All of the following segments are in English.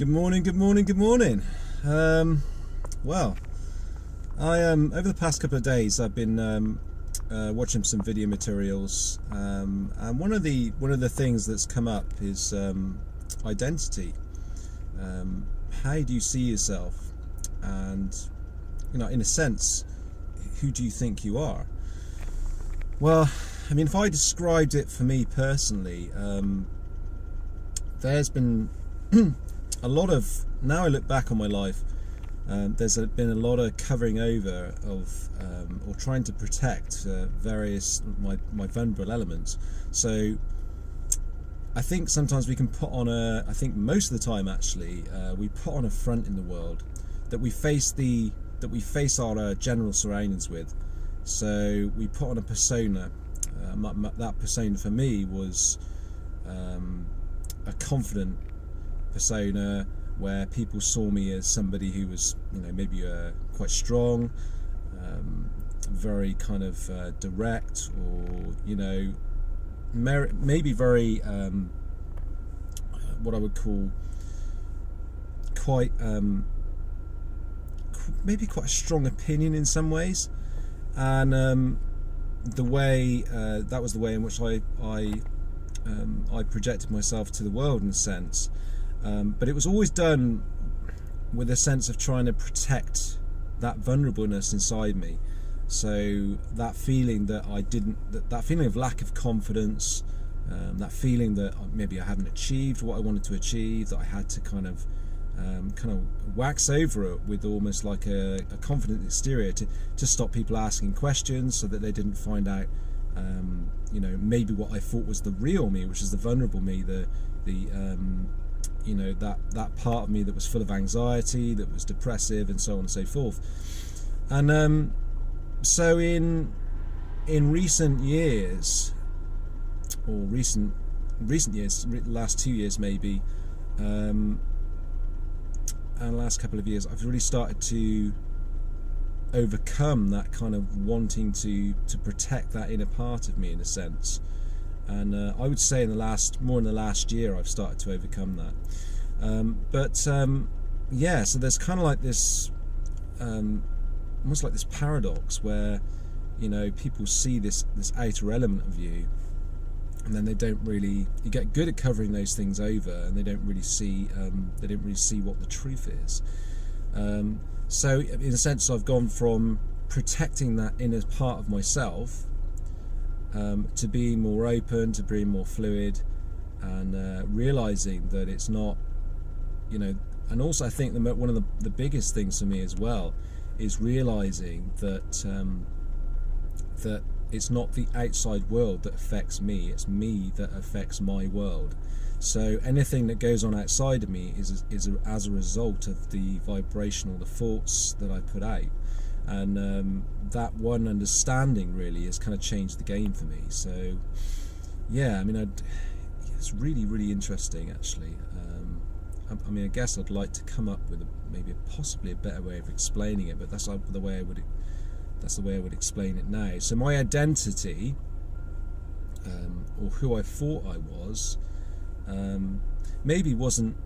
Good morning, good morning, good morning. Well, I over the past couple of days I've been watching some video materials, and one of the things that's come up is identity. How do you see yourself, and in a sense, who do you think you are? Well, I mean, if I described it for me personally, there's been a lot of, now I look back on my life, there's been a lot of covering over of or trying to protect various my vulnerable elements. So I think sometimes we can put on I think most of the time actually, we put on a front in the world that we face our general surroundings with. So we put on a persona. That persona for me was a confident persona, where people saw me as somebody who was, maybe quite strong, very kind of direct, or maybe very what I would call quite maybe quite a strong opinion in some ways, and the way that was the way in which I projected myself to the world in a sense. But it was always done with a sense of trying to protect that vulnerableness inside me. So that feeling that that feeling of lack of confidence, that feeling that maybe I haven't achieved what I wanted to achieve, that I had to kind of wax over it with almost like a confident exterior to stop people asking questions, so that they didn't find out maybe what I thought was the real me, which is the vulnerable me, that part of me that was full of anxiety, that was depressive, and so on and so forth. And so in recent years, or recent years, last 2 years maybe, and last couple of years, I've really started to overcome that kind of wanting to protect that inner part of me in a sense. And I would say in the last year I've started to overcome that. So there's kind of like this almost like this paradox where people see this outer element of you, and then you get good at covering those things over, and they don't really see what the truth is. So in a sense, I've gone from protecting that inner part of myself to being more open, to being more fluid, and realizing that it's not, and also I think one of the biggest things for me as well is realizing that that it's not the outside world that affects me, it's me that affects my world. So anything that goes on outside of me is as a result of the thoughts that I put out. And that one understanding really has kind of changed the game for me. So yeah, I mean, it's really, really interesting actually. I guess I'd like to come up with maybe possibly a better way of explaining it, but that's the way I would explain it now. So my identity, or who I thought I was, maybe wasn't.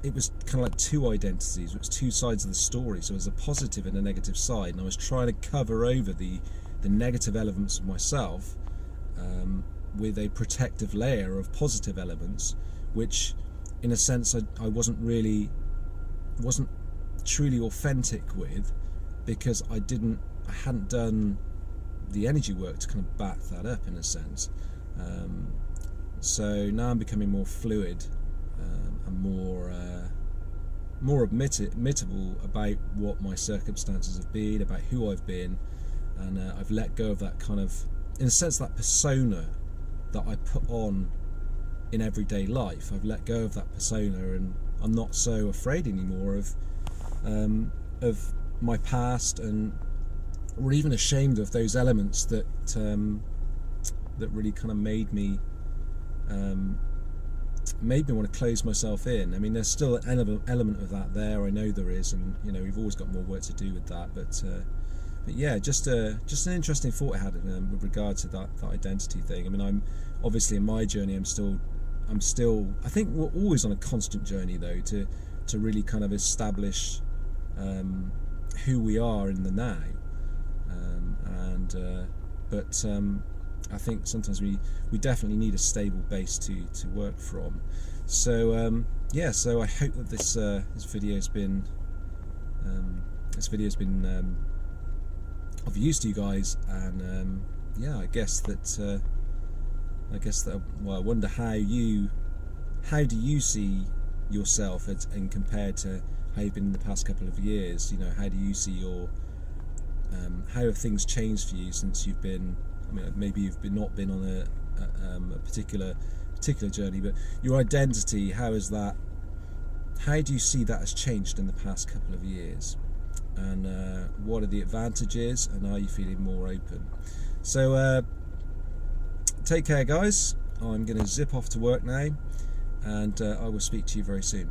It was kind of like two identities. It was two sides of the story. So there's a positive and a negative side, and I was trying to cover over the negative elements of myself with a protective layer of positive elements, which, in a sense, I wasn't truly authentic with, because I hadn't done the energy work to kind of back that up in a sense. So now I'm becoming more fluid and more admittable about what my circumstances have been, about who I've been, and I've let go of that kind of, in a sense, that persona that I put on in everyday life. I've let go of that persona, and I'm not so afraid anymore of my past, or even ashamed of those elements that really kind of made me want to close myself in. I mean, there's still an element of that there. I know there is, and we've always got more work to do with that. But yeah, just an interesting thought I had with regard to that identity thing. I mean, I'm obviously in my journey. I'm still. I think we're always on a constant journey, though, to to really kind of establish who we are in the now. But I think sometimes we definitely need a stable base to work from. So yeah, so I hope that this video's been of use to you guys, and yeah, I guess that well, I wonder how do you see yourself and compared to how you've been in the past couple of years. You know, how do you see your how have things changed for you since you've been, I mean, maybe you've not been on a particular journey, but your identity, how do you see that has changed in the past couple of years, and what are the advantages, and are you feeling more open? So take care, guys. I'm going to zip off to work now, and I will speak to you very soon.